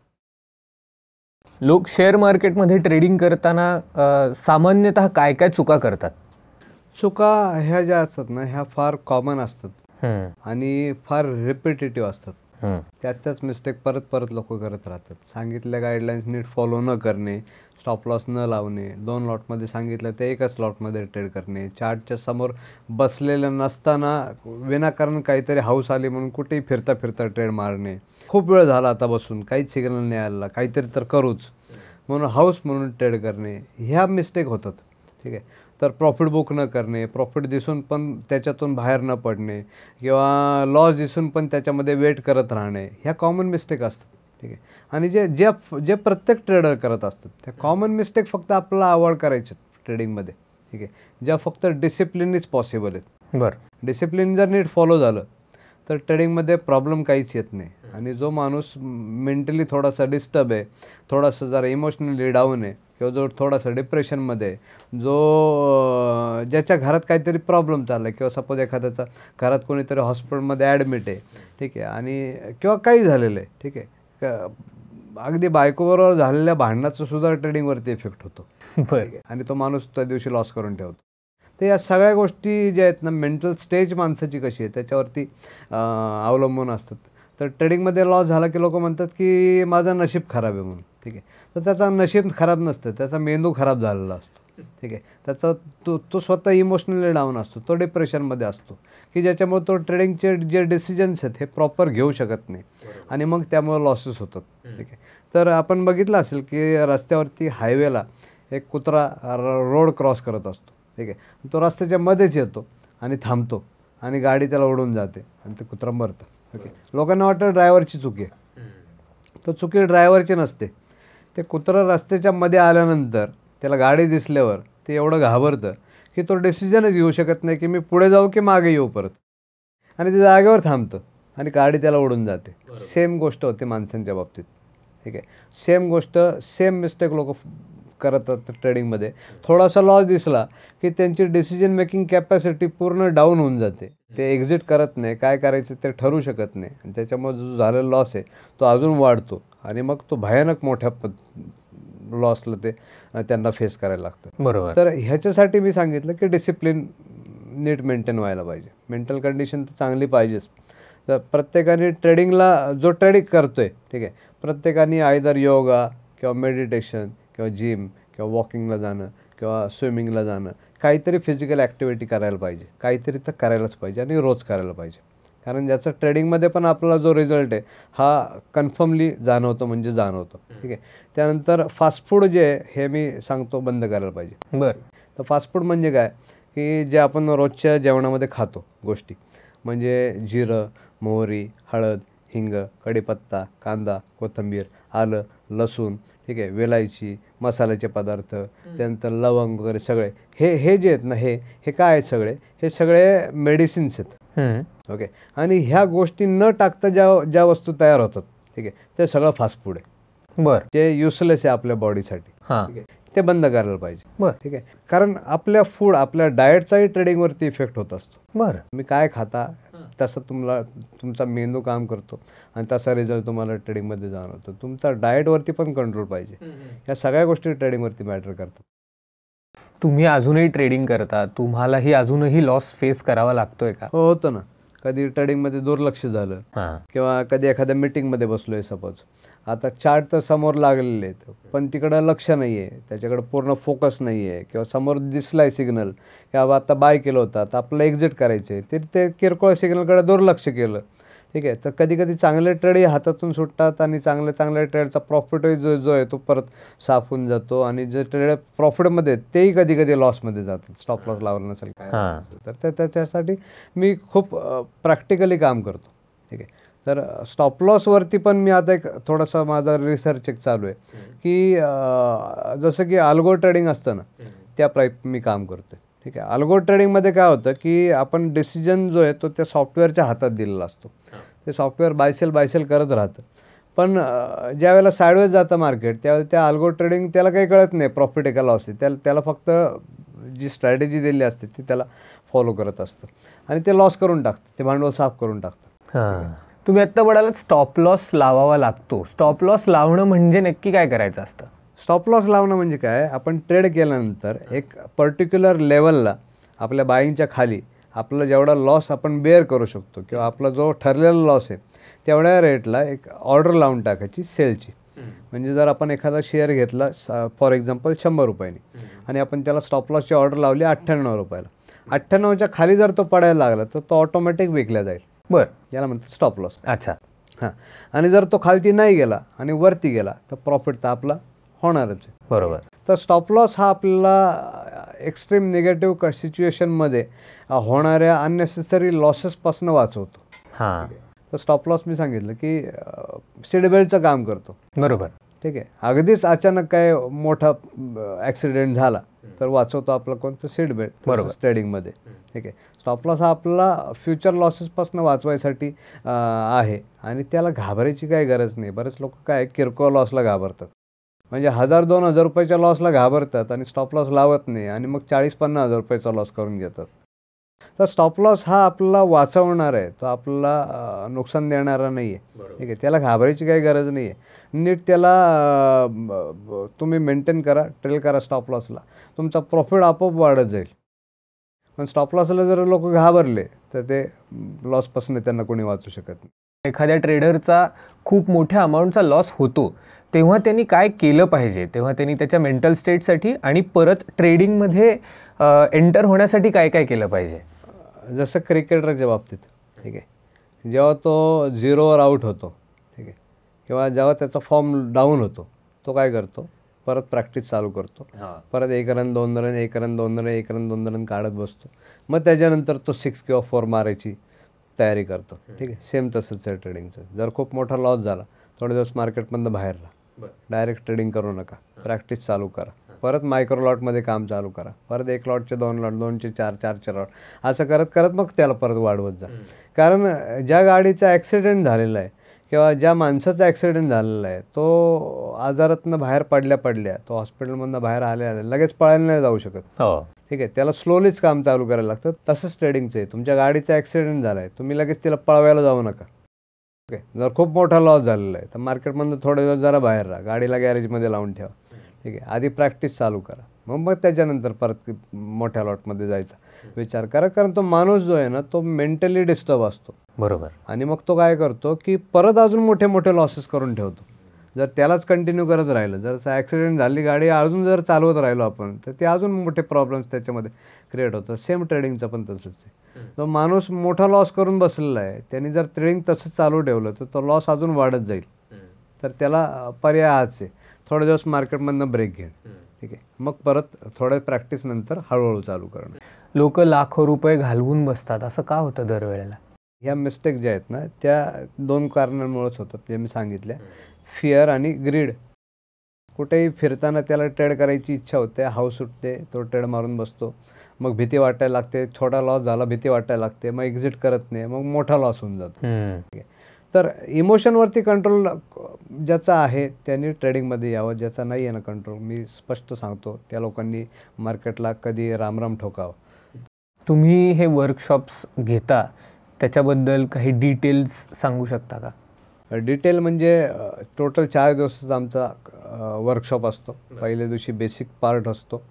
लोक शेअर मार्केटमध्ये ट्रेडिंग करताना सामान्यतः काय काय चुका करतात? चुका ह्या ज्या असतात ना, ह्या फार कॉमन असतात आणि फार रिपिटेटिव्ह असतात. त्याच मिस्टेक परत परत लोक करत राहतात. सांगितलेल्या गाईडलाईन्स नीट फॉलो न करणे, स्टॉप लॉस न लावणे, 2 लॉटमध्ये सांगितलं ते एकच लॉटमध्ये ट्रेड करणे, चार्टच्या समोर बसलेलं नसताना विनाकारण काहीतरी हाऊस आली म्हणून कुठेही फिरता फिरता ट्रेड मारणे, खूप वेळ झाला आता बसून, काहीच सिग्नल नाही आला, काहीतरी तर करूच म्हणून हाऊस म्हणून ट्रेड करणे, ह्या मिस्टेक होतात. ठीक आहे. तर प्रॉफिट बुक न करणे, प्रॉफिट दिसून पण त्याच्यातून बाहेर न पडणे किंवा लॉस दिसून पण त्याच्यामध्ये वेट करत राहणे, ह्या कॉमन मिस्टेक असतात. ठीक आहे. आणि जे प्रत्येक ट्रेडर करत असतात त्या कॉमन मिस्टेक फक्त आपल्याला अवॉइड करायचे ट्रेडिंगमध्ये. ठीक आहे. ज्या फक्त डिसिप्लिनच पॉसिबल आहेत. बरं. डिसिप्लिन जर नीट फॉलो झालं तर ट्रेडिंगमध्ये प्रॉब्लेम काहीच येत नाही. आणि जो माणूस मेंटली थोडासा डिस्टर्ब आहे, थोडासा जरा इमोशनली डाऊन आहे किंवा जो थोडासा डिप्रेशनमध्ये आहे, जो ज्याच्या घरात काहीतरी प्रॉब्लेम चालला आहे किंवा सपोज एखाद्याचा घरात कोणीतरी हॉस्पिटलमध्ये ॲडमिट आहे, ठीक आहे, आणि किंवा काही झालेलं आहे, ठीक आहे, अगदी बायकोबरोबर झालेल्या भांडणाचा सुद्धा ट्रेडिंगवरती इफेक्ट होतो. बरं. आणि तो माणूस त्या दिवशी लॉस करून ठेवतो. तर या सगळ्या गोष्टी ज्या आहेत ना, मेंटल स्टेज माणसाची कशी आहे त्याच्यावरती अवलंबून असतात. तर ट्रेडिंगमध्ये लॉस झाला की लोक म्हणतात की माझं नशीब खराब आहे म्हणून. ठीक आहे, तर त्याचा नशीब खराब नसतं, त्याचा मेंदू खराब झालेला असतो. ठीक आहे, त्याचा तो स्वतः इमोशनली डाऊन असतो, तो डिप्रेशनमध्ये असतो की ज्याच्यामुळे तो ट्रेडिंगचे जे डिसिजन्स आहेत हे प्रॉपर घेऊ शकत नाही आणि मग त्यामुळे लॉसेस होतात. ठीक आहे, तर आपण बघितलं असेल की रस्त्यावरती हायवेला एक कुत्रा रोड क्रॉस करत असतो. ठीक आहे, तो रस्त्याच्या मध्येच येतो आणि थांबतो आणि गाडी त्याला उडून जाते आणि ते कुत्रा मरतं. ओके, लोकांना वाटतं ड्रायव्हरची चुकी आहे, तर चुकी ड्रायव्हरची नसते. ते कुत्रं रस्त्याच्या मध्ये आल्यानंतर त्याला गाडी दिसल्यावर ते एवढं घाबरतं की तो डिसिजनच घेऊ शकत नाही की मी पुढे जाऊ की मागे येऊ परत, आणि ते जागेवर थांबतं आणि गाडी त्याला उडून जाते. सेम गोष्ट होते माणसांच्या बाबतीत. ठीक आहे, सेम गोष्ट, सेम मिस्टेक लोक करतात ट्रेडिंगमध्ये. थोडासा लॉस दिसला की त्यांची डिसिजन मेकिंग कॅपॅसिटी पूर्ण डाऊन होऊन जाते. ते एक्झिट करत नाही, काय करायचं ते ठरवू शकत नाही आणि त्याच्यामुळे जो झालेला लॉस आहे तो अजून वाढतो आणि मग तो भयानक मोठ्या लॉसला ते त्यांना फेस करायला लागतं. बरोबर. तर ह्याच्यासाठी मी सांगितलं की डिसिप्लिन नीट मेंटेन व्हायला पाहिजे. मेंटल कंडिशन तर चांगली पाहिजेच. तर प्रत्येकाने ट्रेडिंगला, जो ट्रेडिंग करतोय, ठीक आहे, प्रत्येकाने आयदर योगा किंवा मेडिटेशन किंवा जिम किंवा वॉकिंगला जाणं किंवा स्विमिंगला जाणं, काहीतरी फिजिकल ॲक्टिव्हिटी करायला पाहिजे. काहीतरी तर करायलाच पाहिजे आणि रोज करायला पाहिजे. कारण ज्याचा ट्रेडिंगमध्ये पण आपला जो रिझल्ट आहे हा कन्फर्मली जाणवतो, म्हणजे जाणवतो. ठीक आहे, त्यानंतर फास्ट फूड जे आहे हे मी सांगतो बंद करायला पाहिजे. बरं. तर फास्ट फूड म्हणजे काय की जे आपण रोजच्या जेवणामध्ये खातो गोष्टी, म्हणजे जिरं, मोहरी, हळद, हिंग, कढीपत्ता, कांदा, कोथिंबीर, आलं, लसूण, ठीक आहे, वेलायची, मसाल्याचे पदार्थ, त्यानंतर लवंग वगैरे सगळे हे जे आहेत ना, हे काय आहेत सगळे, हे सगळे मेडिसिन्स आहेत. ओके, आणि ह्या गोष्टी न टाकता ज्या वस्तू तयार होतात, ठीक आहे, ते सगळं फास्ट फूड आहे. बरं. जे युजलेस आहे आपल्या बॉडीसाठी. हां. ठीक आहे, ते बंद करायला पाहिजे. बरं. ठीक आहे, कारण आपल्या फूड, आपल्या डाएटचाही ट्रेडिंगवरती इफेक्ट होत असतो. बरं. तुम्ही काय खाता तसं तुमचा मेंदू काम करतो आणि तसा रिझल्ट तुम्हाला ट्रेडिंगमध्ये जाणवतो. तुमचा डाएटवरती पण कंट्रोल पाहिजे. या सगळ्या गोष्टी ट्रेडिंगवरती मॅटर करतात. तुम्ही अजूनही ट्रेडिंग करता, तुम्हालाही अजूनही लॉस फेस करावा लागतोय का? हो, होतं ना. कधी ट्रेडिंगमध्ये दुर्लक्ष झालं किंवा कधी एखाद्या मीटिंगमध्ये बसलोय सपोज, आता चार्ट तर समोर लागलेले आहेत पण तिकडं लक्ष नाही आहे, त्याच्याकडे पूर्ण फोकस नाही आहे, किंवा समोर दिसलाय सिग्नल की बाबा आता बाय केलं होतं, आता आपल्याला एक्झिट करायचं आहे, ते किरकोळ सिग्नलकडे दुर्लक्ष केलं. ठीक आहे, तर कधी कधी चांगले ट्रेडही हातातून सुटतात आणि चांगल्या ट्रेडचा प्रॉफिटही जो आहे तो परत साफ होऊन जातो, आणि जे ट्रेड प्रॉफिटमध्ये तेही कधी कधी लॉसमध्ये जातात, स्टॉप लॉस लावलं नसेल काय तर त्याच्यासाठी मी खूप प्रॅक्टिकली काम करतो. ठीक आहे, तर स्टॉप लॉसवरती पण मी आता एक थोडासा माझा रिसर्च एक चालू आहे की जसं की अल्गो ट्रेडिंग असतं ना, त्या मी काम करतो. ठीक आहे, अल्गो ट्रेडिंगमध्ये काय होतं की आपण डिसिजन जो आहे तो त्या सॉफ्टवेअरच्या हातात दिलेला असतो. ते सॉफ्टवेअर बायसेल करत राहतं, पण ज्या वेळेला साईडवेज जातं मार्केट त्यावेळेला त्या अल्गो ट्रेडिंग त्याला काही कळत नाही प्रॉफिट आहे का लॉस आहे, त्याला फक्त जी स्ट्रॅटेजी दिली असते ती त्याला फॉलो करत असतं आणि ते लॉस करून टाकतं, ते भांडवल साफ करून टाकतं. तुम्ही आत्ता म्हणालात स्टॉप लॉस लावावा लागतो. स्टॉप लॉस लावणं म्हणजे नक्की काय करायचं असतं? स्टॉप लॉस लावणं म्हणजे काय, आपण ट्रेड केल्यानंतर एक पर्टिक्युलर लेवलला आपल्या बाईंगच्या खाली आपला जेवढा लॉस आपण बेअर करू शकतो किंवा आपला जो ठरलेला लॉस आहे तेवढ्या रेटला एक ऑर्डर लावून टाकायची सेलची. म्हणजे जर आपण एखादा शेअर घेतला फॉर एक्झाम्पल 100 रुपयांनी आणि आपण त्याला स्टॉप लॉसची ऑर्डर लावली 98 रुपयाला, 98च्या खाली जर तो पडायला लागला तर तो ऑटोमॅटिक विकला जाईल. बरं, याला म्हणतात स्टॉप लॉस. अच्छा. हां, आणि जर तो खालती नाही गेला आणि वरती गेला तर प्रॉफिट तर आपला होणारच आहे. बरोबर. तर स्टॉप लॉस हा आपल्याला एक्स्ट्रीम निगेटिव्ह सिच्युएशनमध्ये होणाऱ्या अननेसेसरी लॉसेसपासून वाचवतो. हां, तर स्टॉप लॉस मी सांगितलं की सीट बेल्टचं काम करतो. बरोबर. ठीक आहे, अगदीच अचानक काय मोठा ॲक्सिडेंट झाला तर वाचवतो आपलं कोणतं सीट बेल्ट. बरोबर, ट्रेडिंगमध्ये. ठीक आहे, स्टॉप लॉस हा आपला फ्युचर लॉसेसपासून वाचवायसाठी आहे आणि त्याला घाबरायची काही गरज नाही. बरेच लोक काय किरकोळ लॉसला घाबरतात, म्हणजे 1000-2000 रुपयाच्या लॉसला घाबरतात आणि स्टॉप लॉस लावत नाही आणि मग 40-50 हजार रुपयाचा लॉस करून घेतात. तर स्टॉप लॉस हा आपल्याला वाचवणार आहे, तो आपल्याला नुकसान देणारा नाही आहे. ठीक आहे, त्याला घाबरायची काही गरज नाही आहे. नीट त्याला तुम्ही मेंटेन करा, ट्रेल करा स्टॉप लॉसला, तुमचा प्रॉफिट आपोआप वाढत जाईल. पण स्टॉप लॉसला जर लोक घाबरले तर ते लॉसपासून त्यांना कोणी वाचू शकत नाही. एखाद्या ट्रेडरचा खूप मोठ्या अमाऊंटचा लॉस होतो तेव्हा त्यांनी काय केलं पाहिजे, तेव्हा त्यांनी त्याच्या मेंटल स्टेटसाठी आणि परत ट्रेडिंगमध्ये एंटर होण्यासाठी काय काय केलं पाहिजे? जसं क्रिकेटरच्या बाबतीत, ठीक आहे, जेव्हा तो 0वर आऊट होतो, ठीक आहे, किंवा जेव्हा त्याचा फॉर्म डाऊन होतो, तो काय करतो, परत प्रॅक्टिस चालू करतो, परत 1 run 2 run 1 run 2 run 1 run 2 run काढत बसतो. मग त्याच्यानंतर तो 6 किंवा 4 मारायची तयारी करतो. ठीक आहे, सेम तसंच आहे ट्रेडिंगचं. जर खूप मोठा लॉस झाला, थोडे दिवस मार्केटमधनं बाहेर राहा, डायरेक्ट ट्रेडिंग करू नका, प्रॅक्टिस चालू करा, परत मायक्रो लॉटमध्ये काम चालू करा, परत 1 लॉटचे 2 लॉट, 2चे 4, 4चे लॉट, असं करत करत मग त्याला परत वाढवत जा. कारण ज्या गाडीचा ॲक्सिडेंट झालेला आहे किंवा ज्या माणसाचा ॲक्सिडेंट झालेला आहे, तो आजारातनं बाहेर पडल्या तो हॉस्पिटलमधनं बाहेर आल्या लगेच पळायला नाही जाऊ शकत. ठीक आहे, त्याला स्लोलीच काम चालू करायला लागतं. तसंच ट्रेडिंगचं आहे. तुमच्या गाडीचा ॲक्सिडेंट झाला आहे, तुम्ही लगेच तिला पळवायला जाऊ नका. ओके, जर खूप मोठा लॉस झालेला आहे तर मार्केटमधनं थोडे दिवस जरा बाहेर राहा, गाडीला गॅरेजमध्ये लावून ठेवा. ठीक आहे, आधी प्रॅक्टिस चालू करा, मग त्याच्यानंतर परत मोठ्या लॉटमध्ये जायचा विचार करा. कारण तो माणूस जो आहे ना, तो मेंटली डिस्टर्ब असतो. बरोबर. आणि मग तो काय करतो की परत अजून मोठे मोठे लॉसेस करून ठेवतो. जर त्यालाच कंटिन्यू करत राहिलं, जर ॲक्सिडेंट झाली गाडी अजून जर चालवत राहिलो आपण, तर ते अजून मोठे प्रॉब्लेम्स त्याच्यामध्ये क्रिएट होतात. सेम ट्रेडिंगचं पण तसंच आहे. तो माणूस मोठा लॉस करून बसलेला आहे, त्यांनी जर ट्रेडिंग तसंच चालू ठेवलं तर तो लॉस अजून वाढत जाईल. तर त्याला पर्याय हाच आहे, थोडे दिवस मार्केटमधनं ब्रेक घे. ठीक आहे, मग परत थोड्या प्रॅक्टिस नंतर हळूहळू चालू करणं. लोक लाखो रुपये घालवून बसतात, असं का होतं दरवेळेला? ह्या मिस्टेक ज्या आहेत ना, त्या 2 कारणांमुळेच होतात, जे मी सांगितल्या, फिअर आणि ग्रीड. कुठेही फिरताना त्याला ट्रेड करायची इच्छा होते, हाऊस सुटते, तो ट्रेड मारून बसतो, मग भीती वाटायला लागते, छोटा लॉस झाला भीती वाटायला लागते, मग एक्झिट करत नाही, मग मोठा लॉस होऊन जातो. तर इमोशनवरती कंट्रोल ज्याचा आहे त्यांनी ट्रेडिंगमध्ये यावं, ज्याचा नाही आहे ना कंट्रोल, मी स्पष्ट सांगतो, त्या लोकांनी मार्केटला कधी रामराम ठोकावं. तुम्ही हे वर्कशॉप्स घेता, त्याच्याबद्दल काही डिटेल्स सांगू शकता का? डिटेल म्हणजे टोटल 4 दिवसाचा आमचा वर्कशॉप असतो. पहिल्या दिवशी बेसिक पार्ट असतो,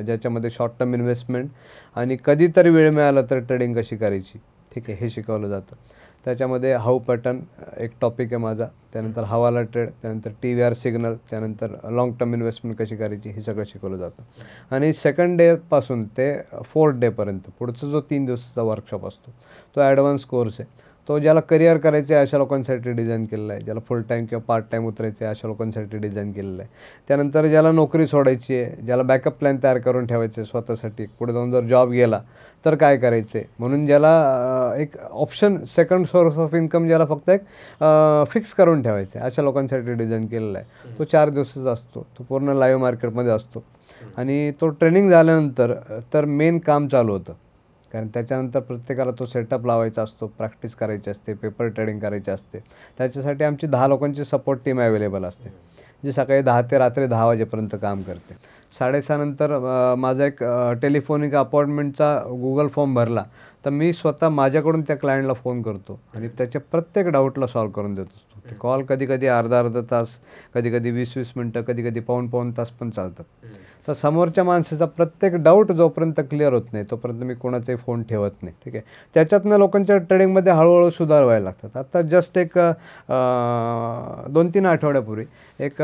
ज्याच्यामध्ये शॉर्ट टर्म इन्व्हेस्टमेंट आणि कधीतरी वेळ मिळाला तर ट्रेडिंग कशी करायची, ठीक आहे, हे शिकवलं जातं. त्याच्यामध्ये हाऊ पॅटर्न एक टॉपिक आहे माझा, त्यानंतर हवाला ट्रेड, त्यानंतर TVR सिग्नल, त्यानंतर लाँग टर्म इन्व्हेस्टमेंट कशी करायची हे सगळं शिकवलं जातं. आणि 2nd डेपासून ते 4th डेपर्यंत पुढचा जो 3 दिवसाचा वर्कशॉप असतो तो ॲडव्हान्स कोर्स आहे. तो ज्याला करिअर करायचं आहे अशा लोकांसाठी डिझाईन केलेला आहे, ज्याला फुल टाईम किंवा पार्ट टाईम उतरायचं आहे अशा लोकांसाठी डिझाईन केलेलं आहे. त्यानंतर ज्याला नोकरी सोडायची आहे, ज्याला बॅकअप प्लॅन तयार करून ठेवायचं आहे स्वतःसाठी, पुढे जाऊन जर जॉब गेला तर काय करायचं आहे, म्हणून ज्याला एक option, second source of income ज्याला फक्त एक फिक्स करून ठेवायचं आहे, अशा लोकांसाठी डिझाईन केलेला आहे. तो 4 दिवसाचा असतो, तो पूर्ण लाईव्ह मार्केटमध्ये असतो. आणि तो ट्रेनिंग झाल्यानंतर तर मेन काम चालू होतं, कारण त्याच्यानंतर प्रत्येकाला तो सेटअप लावायचा असतो, प्रॅक्टिस करायची असते, पेपर ट्रेडिंग करायची असते. त्याच्यासाठी आमची 10 लोकांची सपोर्ट टीम अवेलेबल असते, जी सकाळी 10 ते रात्री 10 वाजेपर्यंत काम करते. 6:30 नंतर माझा एक टेलिफोनिक अपॉइंटमेंटचा गुगल फॉर्म भरला तर मी स्वतः माझ्याकडून त्या क्लायंटला फोन करतो आणि त्याच्या प्रत्येक डाऊटला सॉल्व करून देत असतो. ते कॉल कधी कधी अर्धा तास, कधी कधी 20-20 मिनटं, कधी कधी पाऊण तास पण चालतात. तर समोरच्या माणसाचा प्रत्येक डाऊट जोपर्यंत क्लिअर होत नाही तोपर्यंत मी कोणाचाही फोन ठेवत नाही. ठीक आहे, त्याच्यातनं लोकांच्या ट्रेडिंगमध्ये हळूहळू सुधार व्हायला लागतात. आता जस्ट एक 2-3 आठवड्यापूर्वी एक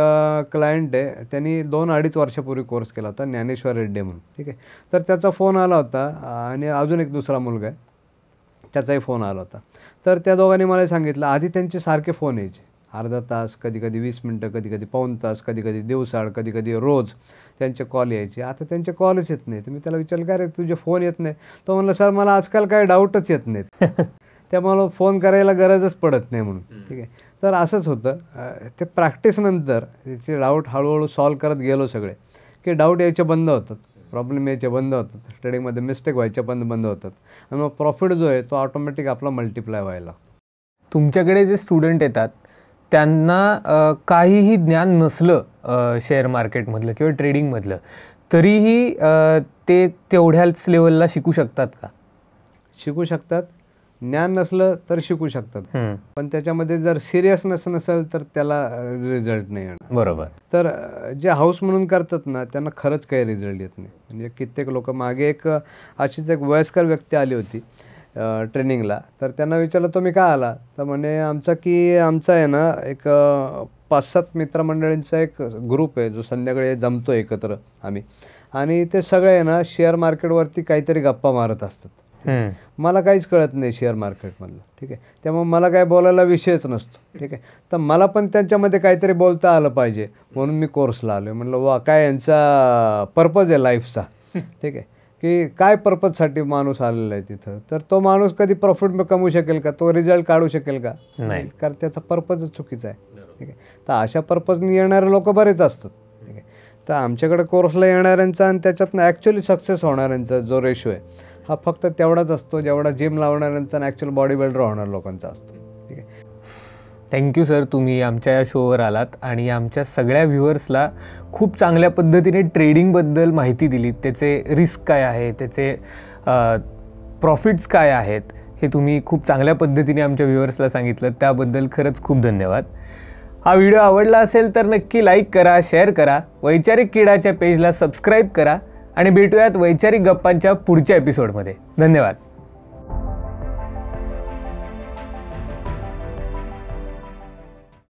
क्लायंट आहे, त्यांनी 2-2.5 वर्षापूर्वी कोर्स केला होता, ज्ञानेश्वर रेड्डी म्हणून. ठीक आहे, तर त्याचा फोन आला होता आणि अजून एक दुसरा मुलगा आहे त्याचाही फोन आला होता. तर त्या दोघांनी मला सांगितलं, आधी त्यांचे सारखे फोन यायचे, अर्धा तास, कधी कधी 20 मिनटं, कधी कधी पाऊण तास, कधी कधी दिवसाआड, कधी कधी रोज त्यांचे कॉल यायचे. आता त्यांचे कॉलच येत नाही. तर मी त्याला विचारलं, काय रे तुझे फोन येत नाही? तो म्हणलं, सर मला आजकाल काय डाऊटच येत नाहीत, त्यामुळं फोन करायला गरजच पडत नाही म्हणून. ठीक आहे, तर असंच होतं. ते प्रॅक्टिसनंतर त्याचे डाऊट हळूहळू सॉल्व करत गेलो सगळे, की डाऊट यायचे बंद होतात, प्रॉब्लेम यायचे बंद होतात, ट्रेडिंगमध्ये मिस्टेक व्हायच्या बंद होतात आणि मग प्रॉफिट जो आहे तो ऑटोमॅटिक आपला मल्टिप्लाय व्हायला. तुमच्याकडे जे स्टुडंट येतात त्यांना काहीही ज्ञान नसलं शेअर मार्केटमधलं किंवा ट्रेडिंगमधलं, तरीही ते तेवढ्याच लेवलला शिकू शकतात का? शिकू शकतात, ज्ञान नसलं तर शिकू शकतात, पण त्याच्यामध्ये जर सिरियसनेस नसेल तर त्याला रिझल्ट नाही येणार. बरोबर. तर जे हाऊस म्हणून करतात ना त्यांना खरंच काही रिझल्ट येत नाही. म्हणजे कित्येक लोक, मागे अशीच एक वयस्कर व्यक्ती आली होती ट्रेनिंगला, तर त्यांना विचारलं तुम्ही का आला, तर म्हणे आमचा आहे ना एक 5-7 मित्रमंडळींचा एक ग्रुप आहे जो संध्याकाळी जमतो एकत्र आम्ही, आणि ते सगळे आहे ना शेअर मार्केटवरती काहीतरी गप्पा मारत असतात. मला काहीच कळत नाही शेअर मार्केटमधलं, ठीक आहे, त्यामुळे मला काय बोलायला विषयच नसतो, ठीक आहे. तर मला पण त्यांच्यामध्ये काहीतरी बोलता आलं पाहिजे म्हणून मी कोर्सला आलो. म्हणलं वा, काय यांचा पर्पज आहे लाईफचा, ठीक आहे, की काय पर्पजसाठी माणूस आलेला आहे तिथं. तर तो माणूस कधी प्रॉफिट कमवू शकेल का, तो रिझल्ट काढू शकेल का, नाही, कारण त्याचा पर्पजच चुकीचा आहे, ठीक आहे. तर अशा पर्पजने येणारे लोक बरेच असतात, ठीक आहे. तर आमच्याकडे कोर्सला येणाऱ्यांचा आणि त्याच्यातनं ॲक्च्युली सक्सेस होणाऱ्यांचा जो रेशो आहे हा फक्त तेवढाच असतो जेवढा जिम लावणाऱ्यांचा आणि ॲक्च्युअल बॉडी बिल्डर होणार लोकांचा असतो, ठीक आहे. थँक्यू सर, तुम्ही आमच्या या शोवर आलात आणि आमच्या सगळ्या व्ह्युअर्सला खूप चांगल्या पद्धतीने ट्रेडिंगबद्दल माहिती दिली. त्याचे रिस्क काय आहे, त्याचे प्रॉफिट्स काय आहेत, हे तुम्ही खूप चांगल्या पद्धतीने आमच्या व्ह्युअर्सला सांगितलं. त्याबद्दल खरंच खूप धन्यवाद. हा व्हिडिओ आवडला असेल तर नक्की लाईक करा, शेअर करा, वैचारिक क्रीडाच्या पेजला सबस्क्राईब करा आणि भेटूयात वैचारिक गप्पांच्या पुढच्या एपिसोडमध्ये. धन्यवाद.